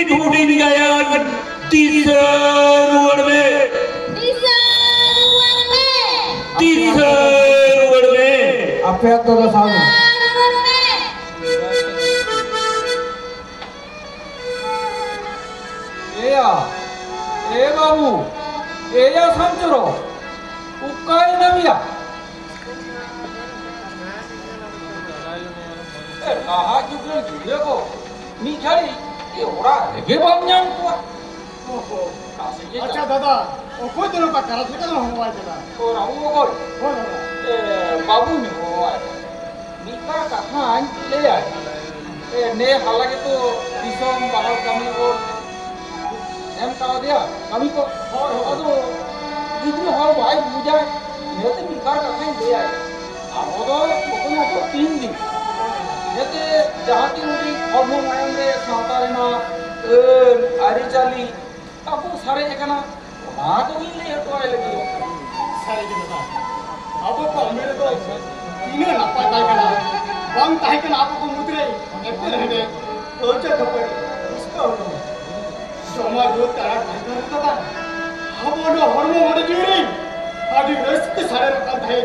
ढूंढी भी गया तीसर में apa yang tuh sama? babu, Sancoro, Ukai Navia. juga juga kok. Ni cari, orang lagi banyak kok. अच्छा दादा और कोई दिनों का करा था ना हुआ था orang kok. बाबू ने हुआ निका कहाँ ले आए ने हालांकि तो दिसोम बाहर कमी को एम करा दिया कमी को और तो जितने हर भाई बुझा ये तो निका कहाँ ले आए अब तो बुकना तो 3 दिन ये तो जहाँ की उनकी हॉर्मोन आएंगे सांतारे ना आरिचाली अब वो सारे एक ना वहाँ तो ही ले तो आए लगी सारे के दादा अब को मेरे तो तीनों नापा ताई कना बम ताई कना आप को मुद्रे एक रहने ओचे खपर इसका जमा जो तारा ताई कना दादा अब वो हॉर्मोन मोड़े जीरी आदि रिस्क सारे रखा थे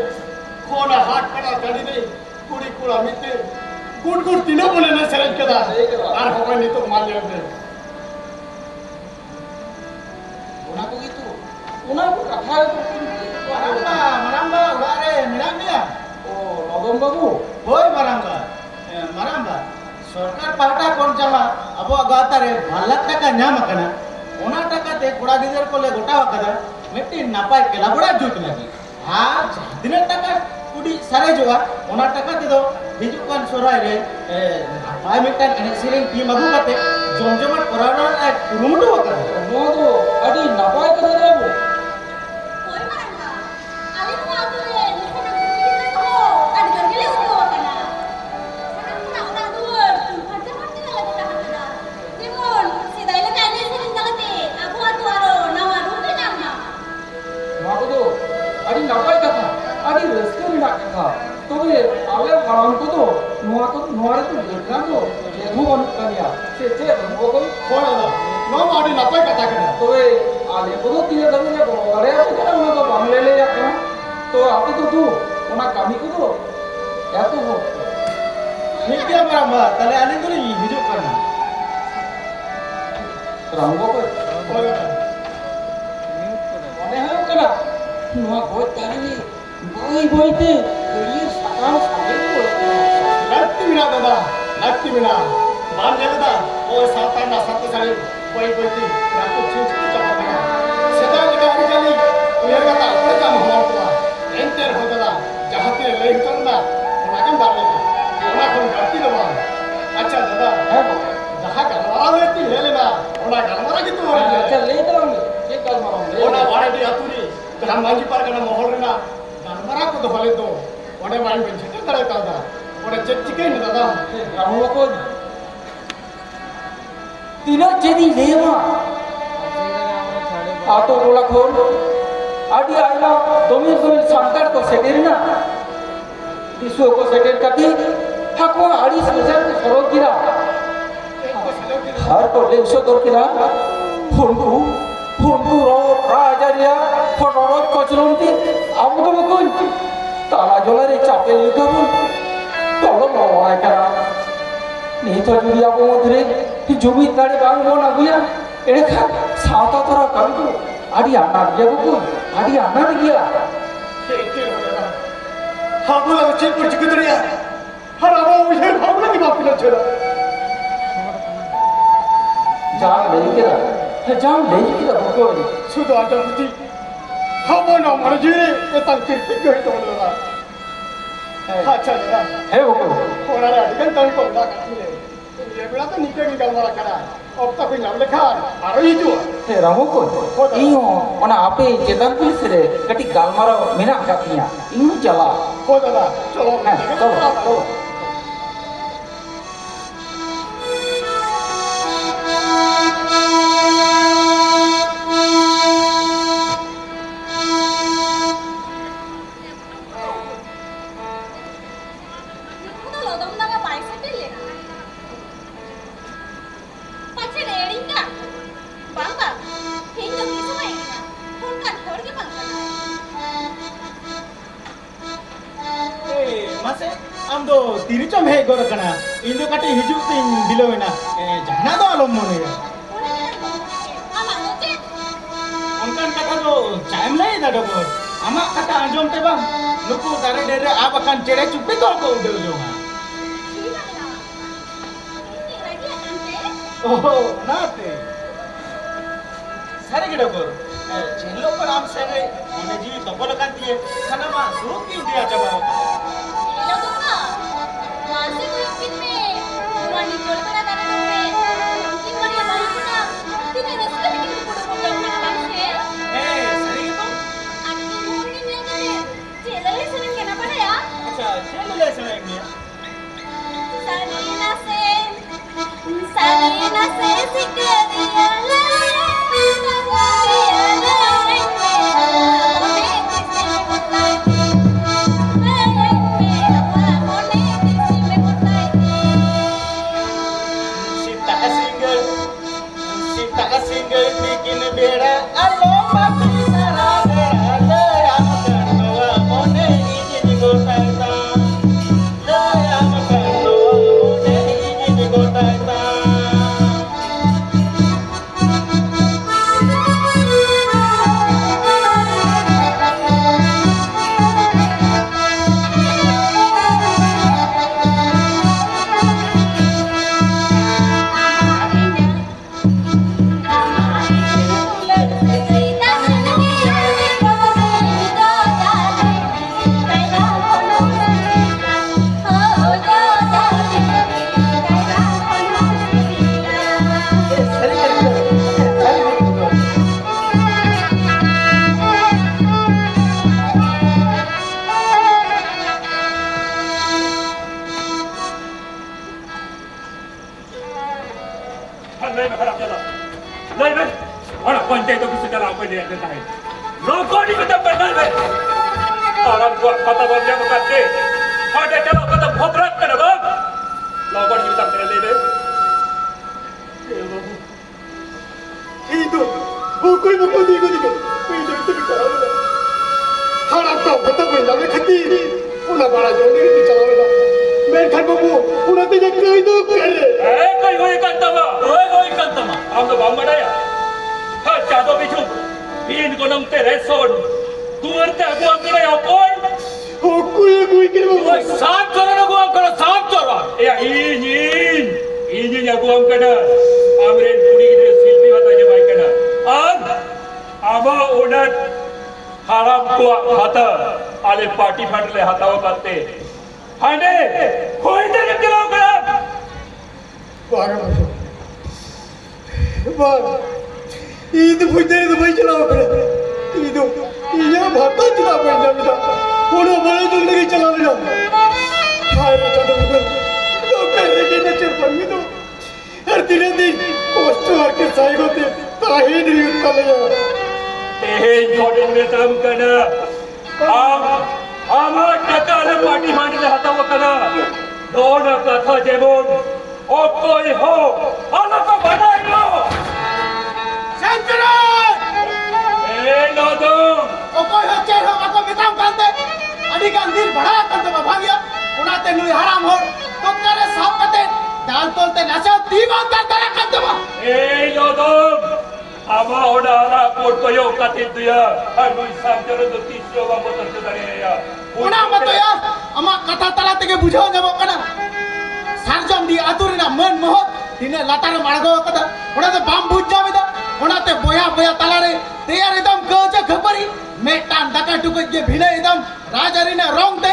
कोना हाथ पड़ा गाड़ी नहीं कुड़ी कुड़ा मिटे गुड़ गुड़ तीनों बोले ना सरेज के दा और हमें नहीं तो मान लिया दे उना को gitu उना को कथा maramba udare milang dia oh logom babu hoy maramba सरकार पाटा कोन जमा अब गातारे भालक टका ᱧᱟᱢ akana ona टका ते कोड़ा गिदर को ले गोटा akada मेटी नापाय केला बड़ा जुट लगी हां दिन टका कुडी सारे जोआ ona टका ते दो हिजुकान सोराय रे नापाय मेटन एने सिरिंग टीम अगु कते जमजमट कराना कुरुमुटु akada नो तो अडी नापाय कदा देबो नापाय कथा आदि रस्ते में कथा तबे आले हाराम को तो नोरे तो देखना तो जेधु बन कनिया से रंगो कोई होना नो माडी नापाय कथा कना तबे आले को तो तीन धरने ले अरे तो क्या उन तो बांग्ले ले जाना तो आप तो तू उना कमी को तो या तो हो ठीक है maramba तले आले तो नहीं हिजो करना रंगो कोई होना मने है कना नुआ गोय तारी बोई ते ये सकाम सागे को नक्की बिना मान ले दा ओ साता ना सत्त सारे बोई ती या तो चीज की चला बना सदा निका चली उयर का अपने काम हो तो एंटर हो दा जहां ते ले करना नागन दाले ओना कोन गति दबा अच्छा दादा है जहां गलवारा लेती ले लेना ओना गलवारा की तो अच्छा ले तो ये कल मारो ओना वाड़े अतुरी जहां मांगी पार करना मोहल रेना गलवारा को दहले तो ओने माइन बंचे करे तादा ओने चच्चिके न दादा रंगो को तीना जेदी लेवा ऑटो रोला खोल आदि आइला दोमी संकट को सेटेरना दिसो को सेटेर कती हको आड़ी सजर के सरोग गिरा हर को लेसो दर गिरा फुंडू रो राजरिया फटरो कचलंती आमुको बकुन ताला जोलारे चापे लिखाबुन तलो मवाय करा नहीं तो जुड़ी आप मधुरे जुमी ताड़े बांग बोन अगुया एड़ेखा सावता तोरा कांगो आड़ी आना दिया बकुन आड़ी आना दिया हाबुला बच्चे को चिकदरिया हराबो उसे हाबुला की बात न चला जान ले बकुन सुदा जमती हाबो ना मरजीरे ए तंके गई तो लगा अच्छा दादा है बकुन ओना रे अडगन तन को दा काटले ये बेला तो निके की गलवारा करा अब तक कोई नाम लिखा आरो हिजो हे रामो को इयो ओना आपे चेतन पुलिस रे कटी गालमारो मेना कातिया इनु चला हो दादा चलो चलो Pace ready? am do tiri chom hei gor kana indo kati hiju tin bilowena jahna do alom mone onkan kata do time lai da dogor ama kata anjom te bang nuku dare dere abakan cere cupi ko ko udah jo oh nate sare ke dogor chelo ko am sange mone ji topol kan tie kana ma suruh ki dia coba orang buat kata bangsa berkata, ada kalau kata khobrat kan bang, lawan kita terlebih deh. itu bukan bukan itu itu bicara harap kau kata benda khati puna bala jodi itu cakap benda main kan babu puna tidak kau itu kere kau kau ikan tama, am tu bang mana ya? Hah jatuh bicu, ini kau nang tereson. Tuar te aku angkara ya kon. Aku kira babu. Saat corona aku angkara saat corona. Ya ini aku angkara. Amren puri kita silpi bata je baik kana. Ama unat haram tua hata. Ale party fund le hata wa katte. Hane, koi te ke jalan kana. Bagar masuk. Bag. Itu punya itu baik jalan kana. Itu iya bata tidak benda benda. Orang mana tu lagi jalan benda. Hai macam tu bukan. Kau kerja kita cerpan itu. Artinya di post market saya kote tahi diri utalaya. Kau dengar tam kana. Amar kata le party fund le hata wa kana. Dona kata jemon. Oh koi ho. Ala ko banai lo. Santaran. Lodong. Okoi haccer ho aku mitam kante. Adi kan din bada kante babagya. Unate nui haram ho. Tokare sab kate dal tolte nasa diwan kante kante ba. Lodong. Ama oda ara kot koyo katit dia. Anu isam jalan tu tisyo bang motor sedari ya. Una mato ya. Ama kata tala tege bujau jabo kana. Sarjam di aturina man mohot. Dine latar margo kata. Unate bam bujau bida. Unate boya talare. Teyar idam kerja khapari. Metan daka tukut je bhine idam. Rajari ne rong te.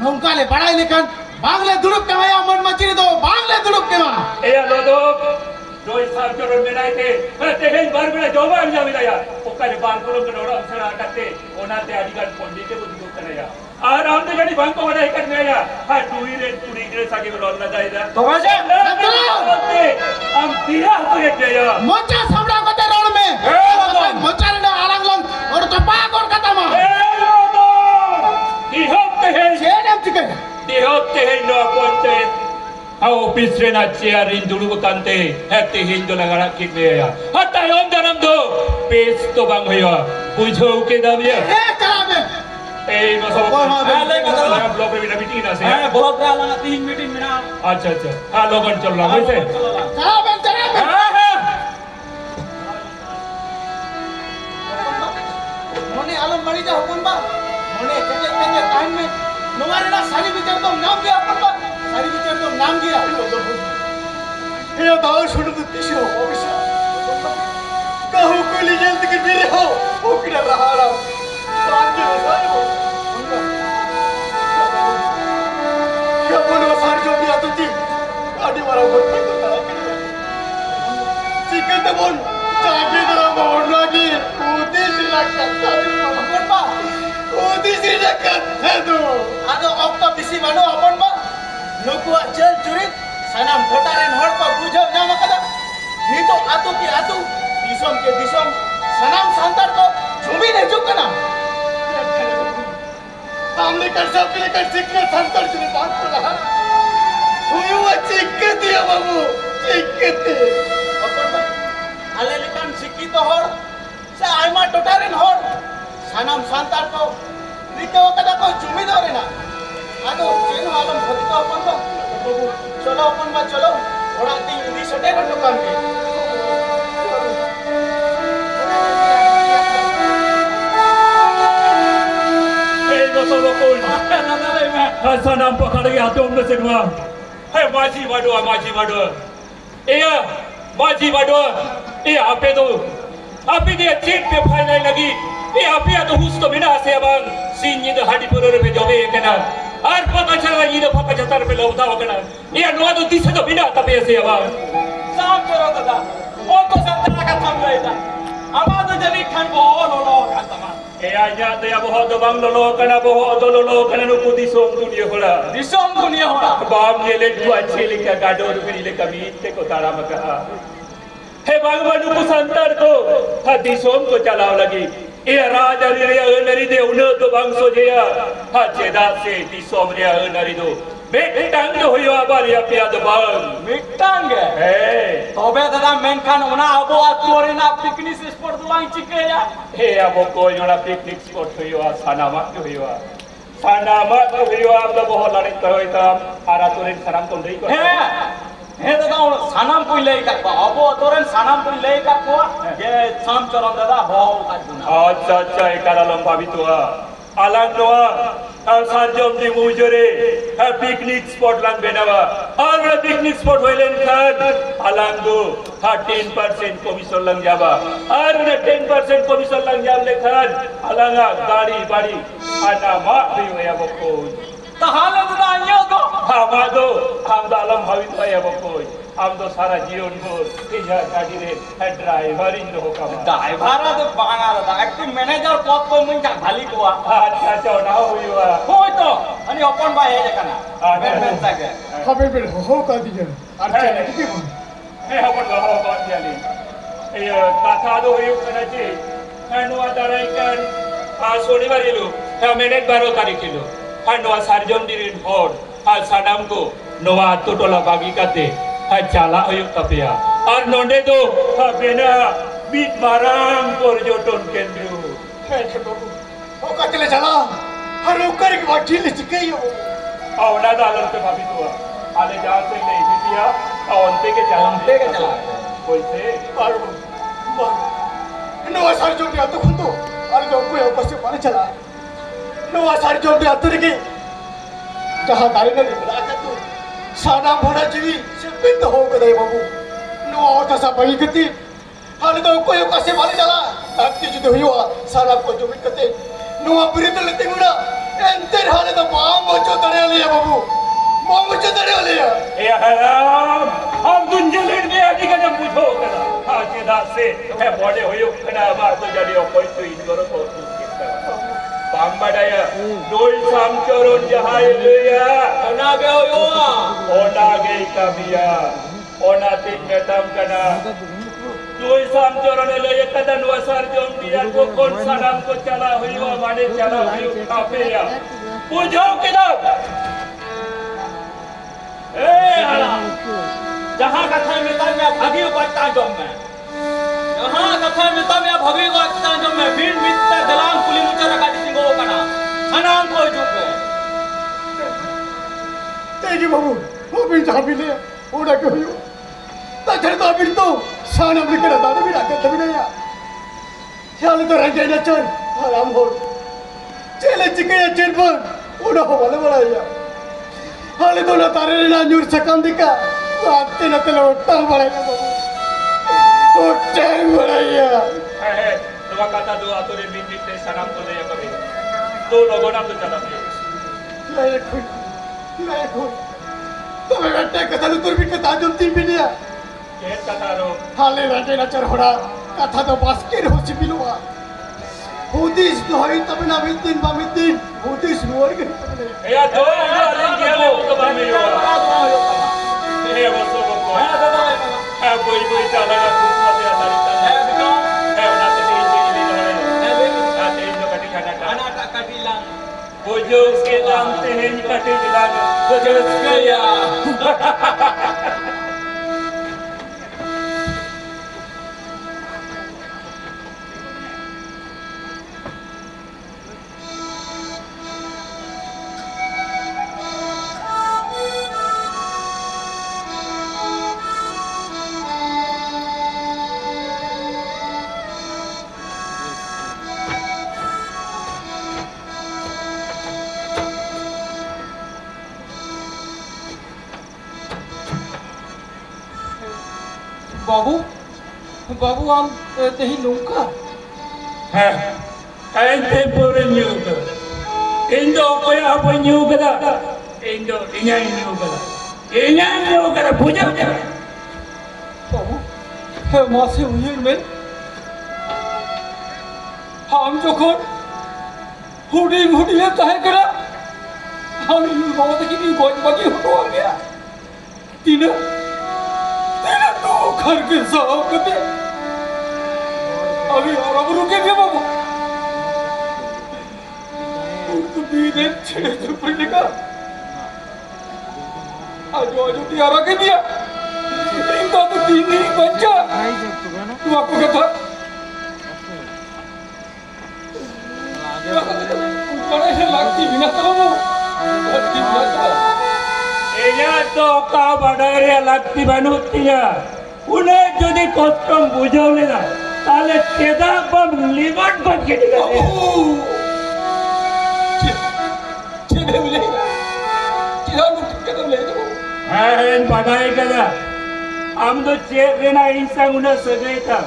Nongkale badai lekan. Bangle duduk ke maya man maciri do. Bangle duduk ke ma. Lodong. Doi sam jalan menai te. Teheng bar bela jawab aja bida ya. Okare bar kolom ke orang sara kate. Onate adikan pondi ke budu kana ya. Aram te jadi bangko badai kan ya. Ha tuiren tuiren sagi berol na jaida. To aja. Am tiya tu ya. Mocha samra kate rol me. Mocha ne alang long. Or to pa kor kata ma. Dihok teheng. Sedam chikai. Dihok teheng no aponte. Aku pisre na ciarin dulu kante. Hati hindu lagara kikne ya. Hatta yom dalam do. Pes to bang hoya. Bujau ke dabia. Chala me. Eh, masa Apa, Ma? blog re bina meeting na হ্যাঁ se. Block রে আলাদা 3 meeting মেনা Acha acha. Ha logan chal raha hai se. चला Ben चला Ben Ha ha. मने आलम मरी जा हुकुन बा मने कटे कटे टाइम में नोवारे ना सारी विचार तो नाम गया अपन बा सारी विचार तो नाम गया ये दाव सुन तो तीसरो ऑफिसर कहू कोली जल्द के मेरे हो ओकरा रहा रहा सामने सारे हो क्या बोलो सारी जो भी आती थी आदि वाला वो चिकन तो बोल जाके जरा बोल लगी उदी सिला करता अपन बा उदी सिला करता तो आदो ऑक्टा बिसी मानो अपन बा नुकुआ चल चुरी सनम घोटारेन हड़ पर बुझो ना मकदा नी तो आतु की आतु दिसम के दिसम सनम सांतर को झुमी नहीं चुकना हमने कर सब के कर सिकने सांतर चुरी बात को रहा हुई वो चिक्के दिया बाबू चिक्के दे अपन बा आले लेकन सिक्की तो हड़ से आइमा टोटारेन हड़ सनम सांतर को रिके वकदा को झुमी दो रे ना आदो चेन आलम भक्ति तो अपन बा चलो अपन बा चलो थोड़ा ती इदी सटे कर दुकान के Eh, masa lokon. Hasa nampak lagi hati umur semua. Hai maji madua, maji madua. Iya, maji madua. Iya, apa tu? Apa dia cheat pe final lagi? Iya, apa tu hus tu bina se abang. Sin ini hadi pura pe jobe kena. Ar paka chala ini paka jatar pe lauta kena. Iya, nuan tu tisa tu bina tapi se abang. সাম করো দাদা ও তো সন্তরা কা থাম লইতা আমার তো জানি খান বল হলো কাতমা Iya, nyata ya bohong tu bang lolo kena bohong tu lolo kena nu putih som tu dia pula. Disham দুনিয়া হড়া Bam ni le dua cili ka gador beri le kami te ko tara maka. Hei bang manu ku santar ko hati som ko chalao lagi. Ia raja dia nari de una tu bang so dia. Ha cedak se ti som dia nari do. Betang do hoyo abar ya pia do bang. মিটাঙ্গে Hei, তবে দাদা মেনখান ওনা আবো আতরে না picnic spot দুলাই চিকেয়া hei abo ko nyona picnic spot hoyo sana mak hoyo. Sana mak hoyo abla bohong lari tu hoyo tam. Ara turin saram tu dei ko. হ্যাঁ হ্যাঁ দাদা সানাম কইলেই কাকবা আবো আতরেন সানাম কইলেই কাকবা যে সাম চরণ দাদা হও কাজুনা Acha acha ekala lomba bitua. Alang doa, al sanjom di mujore, picnic spot lang benawa. Al picnic spot hoilen kan, alang do 13% commission lang jaba. Al 10% commission lang jab lekhan, alanga gari bari, ana mak biyo ya bokoj. তাহলে দাদা আইও তো Hama do, ham do alam bhavit ya bokoj. Ham do sara jion bor, ija gadi re, driver in do hokama. Driver তো বাঙা দাদা একটু manager পদ কো মুই যা ভালি কোয়া Acha acha na hoiwa. কই তো আমি অপন ভাই এই দেখানা মেন মেন থাকে खबर पे हो का दिया अच्छा किती बोल Hei apa dah awak buat dia ni? Kata tu hoyuk kena je. Hanu ada ikan shonibar ilu. Menet baro tarik ilu. Hanu sarjon dirin hod. Sadam ko noa tutola bagi kate. Jala hoyuk tapia. Ar nonde tu bena bit barang porjoton kendru. हो का चले चला हर ओकर के बाठी ले चिके हो Awna dalam tu bhabi tua. Ale jaan se le dia. Aonte ke jalan. অন্তে কে চালা Koise. और नवा सारी जो भी आते खुंदो अरे जो कोई ऊपर से पानी चला नवा सारी जो भी आते रहे जहाँ दारी ने लिखा था तो साना भोना जीवी से बिंद हो गए बाबू नवा होता सा बही करती हाले तो कोई ऊपर से पानी चला आपकी जो हुई हुआ सारा को जो भी करते नवा बुरी तो लेते मुड़ा एंटर हाले तो माँ मुझे तड़े लिया बाबू माँ मुझे तड़े लिया haram, ham dunjelin dia di kana pujo kana. Ha cedak se, bode hoyuk kana ba tu jadi opoi tu indoro ko tu kita. Pambadaya, doi samcoron jahai dia. না বে হইও Ona ge kamia, ona tin metam kana. Doi samcoron ele kada nuasar jom dia ko kon sadam ko chala hoyo mane chala hoyo kape ya. Pujo kita. जहाँ कथा मिलता मैं भागी बचता जम में जहाँ कथा मिलता मैं भागी बचता जम में बिन मित्ता दलान पुली मुचरा का दिंगो कना lagi babu. Abin sabi le. Udah kau. Tak cerita abin tu. Sana beri kena tak tapi nak tapi ya. Kalau tu raja nak cer, haram hor. Cile cikaya cer pun. Udah bala ya. Kalau tu nak tarik nak nyur sakam dika. Nanti nak utang bala ya babu. Utang bala ya. Dua kata dua atau lebih te sanam tu le ya kami. Tu logo nam tu jalan ni. Layak pun. Tapi betul kata lu tur bikat ajum tim dia. Ke kata ro. Hale raja nak cer hora. Kata tu basket hoci bilua. Hudis tu hari tapi nak mitin. Hudis luar ke? Ya tu ada dia le tu kami yo. Bos ko. Boi jalan aku mati asari tan. Betul. Nak te ini nanti itu kati kana. Anak tak bilang. Bojos ke dalam tehen kati bilang. Bojos ke ya. Babu am tehi nungka. Ente pura nyuga. Indo apa nyuga dah. Indo ingat nyuga. Ingat nyuga puja. Babu, masih uyir men. Ham jokon hudi ya tahe kera. Ham ini bawa tak ini goj bagi hudu dia. Tidak tu घर के साहब कते अभी और रुके क्या बाबू उनको बीने छेड़े छुपने का आज तियारा के दिया इनका तो तीन ही बच्चा तू आपको क्या था ऊपर ऐसे लगती बिना तो बाबू ये तो का बड़े लगती बनूतिया उन्हें जो दी कॉस्ट्यूम बुझावले ना ताले केदा बम लिमट बन के निकले चेदे मिले चेदा मुक्त कदम ले दो इन बढ़ाई कदा हम तो चेर लेना इंसान उन्हें सगे था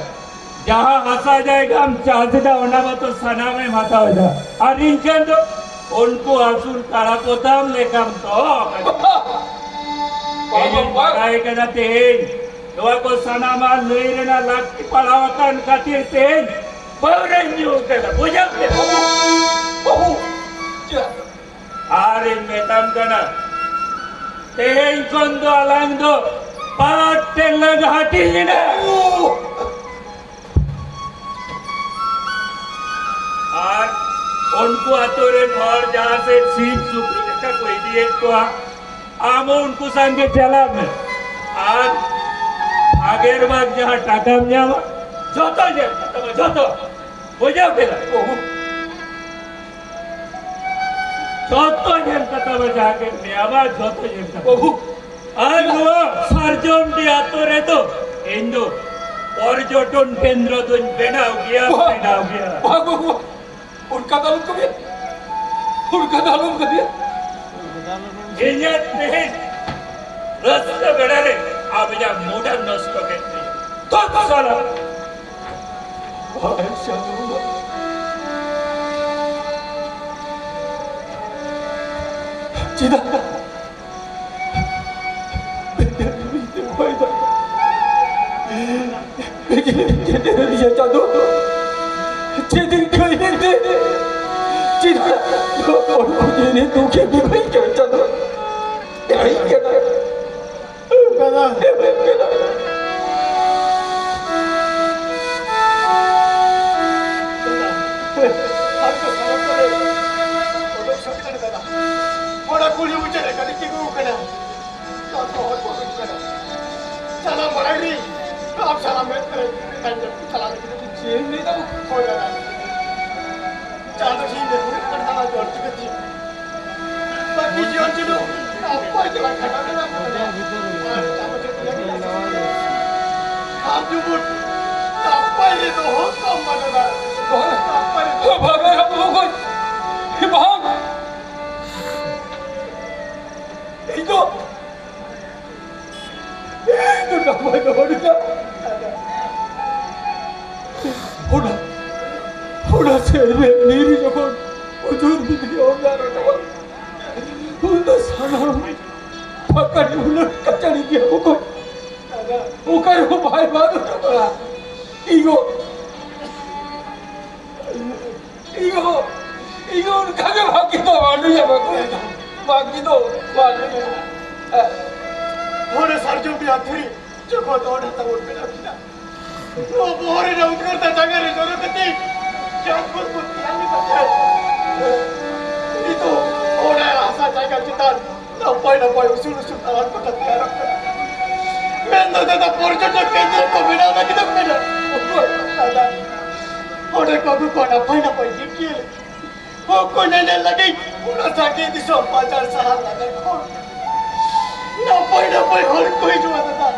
जहाँ हंसा जाएगा हम चाहते था उन्हें वो तो सना में माता हो जा और इंसान तो उनको आंसू काला पोता हम लेकर तो बढ़ाई कदा तेज Doa ko sana mal leire na laki palawakan katir ten. Pauran juga lah, bujang deh. Arin metam kana. Ten kondo alando, paten lag hati ni na. और उनको अतोरे घर जहाँ से सीट सुपरी का कोई दिए तो आमो उनको संगे चला में आज আগের বার যাহা টাকা নেওয়া যত যে যত বুঝাও পেলা যত যে কথা যাকে নেওয়া যত যে প্রভু আর সার্জন দিয়া তোরে তো ইন্দো পর্যটন কেন্দ্র তো বেনাও গিয়া বাবু उनका दालू कभी इंजन नहीं रस्ते बेड़ा रे आप जा मॉडर्न नस्ल के तो साला चिदा dia jatuh jadi kaya ni चिदा orang ini tu kaya baik jatuh baik kena apa itu lah kadang-kadang आप जो बोल apa itu hukum mana apa itu भागा हम लोग भाग itu nama dia udah saya diri যখন হুজুর দিকে ওনার sana pakai dulu kacari dia bukan bahaya baru Igo kagak bagi tuh manusia bagi tuh Orang sarjun biar teri, coba orang tahu benar-benar. Oh, orang yang utkarta jangan rejodoh ketik, jangan pun yang itu. Itu orang yang asal jaga citan, nampai usul tahan kota tiarap. Mendo tetap porjodoh ketik, kau benar lagi tak benar. Orang kau nampai dikil. Oh, kau nenek lagi, udah sakit di sompajar sahal lagi kau. Nampai hal kau itu ada.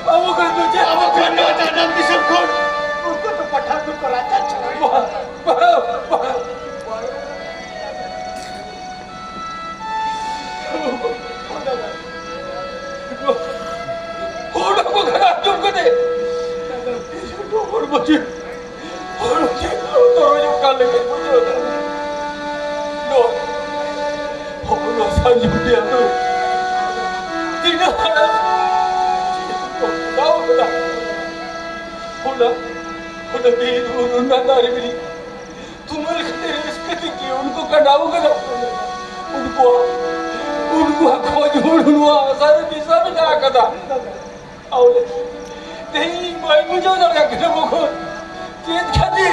Kamu kan ada nanti sekon. Aku tu patah tu keracat. Udah aku kena jump ke deh. Orang macam orang kali ni betul. No, orang sanjung dia tu. Tidak ada. Tahu tak? उन्हें भी उन्हें नारी मिली तुम्हारे तेरे इसके की उनको कनाऊ कना उनको खोज उनको सारे दिशा में जा कदा और नहीं मैं मुझे उधर जाके वो चेत खाती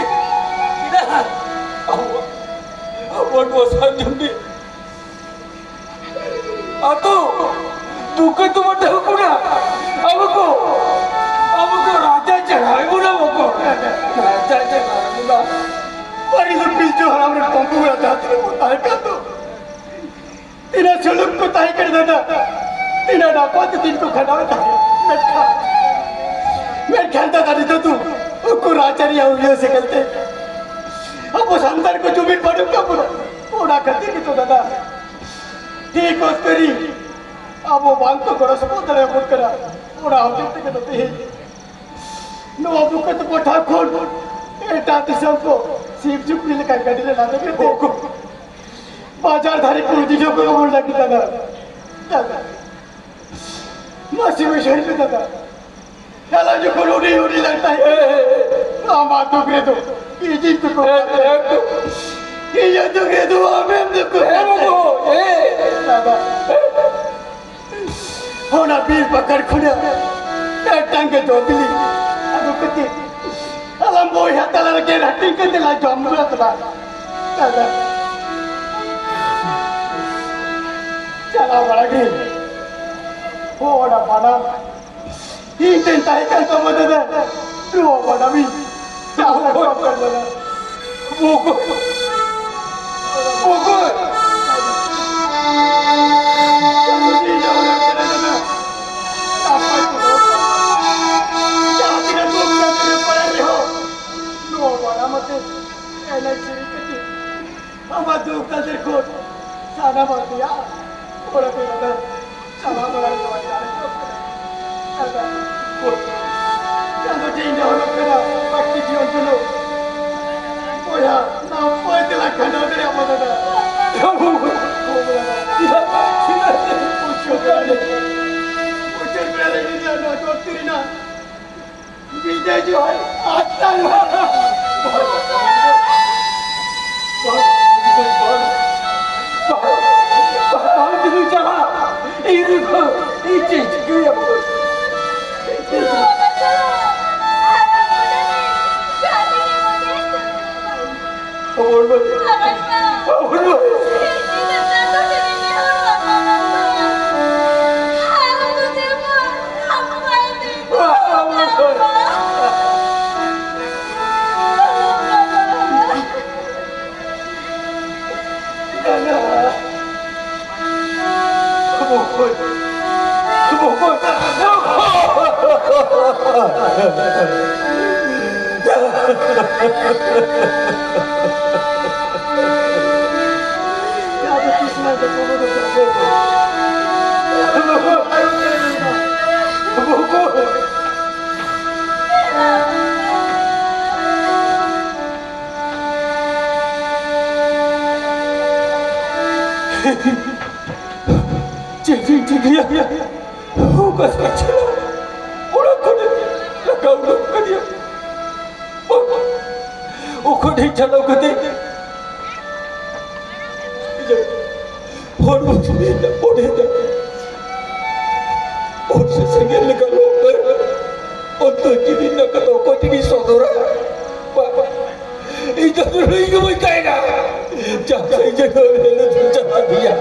इधर अब वो संजूंगी आतो दुखे तुम डर कुना अब को राजा चढ़ाए बुना वो को राजा चढ़ाए बुना पर इधर पीछे हमारे पंपू में जाते हैं वो ताई कर दो तीना चलुक को ताई कर देता तीना डापा तो तीन को खड़ा होता मैं खेलता था नहीं तो तू उसको राजरिया हुई से खेलते अब उस अंदर को जुबिन पड़ू का पूरा पूरा करते कि तो दादा ठीक हो करी अब वो बांग को करो सब उधर है बोल करा पूरा होते के तो ही नो अब को तो पठा खोल एटा तो सबको सीप चुप मिल कर गड्डी ले लाते के को बाजार धारी पूरी जो को बोल लगी दादा दादा मासी में शरीर पे दादा चला जो को उड़ी लगता है हम आ तो ग्रेदो ये जी तो को ये तो ग्रेदो हमें तो को दादा होना बीर पकड़ खुड़ा टांगे जोतली अब कति alam boy hatta lagi rating ke telah jomra telah dadah cala lagi oh ada mana ini tai kan kamu dadah dua mana mi cala kau dadah buku apa itu वाला मते एलर्जी कती हम दुख देखो सारा मत दिया थोड़ा थोड़ा सारा बड़ा दादा चलो चेंज हो करा बाकी जीवन चलो ओया ना कोई दिला खंडो दे हम दादा कुछ पहले नहीं ना तो तेरी ना विजय जो है आता है Ada kisah ada komodo komodo. Jadi dia bukan saja orang kena kau lupa dia. Oh kau dia jalan kau dia. Orang sudah boleh dah. Orang sesengit lekat lupa. Untuk jadi nak kata kau jadi saudara. Bapa, itu dulu itu bukan dah. Jangan jangan dia. Jangan dia.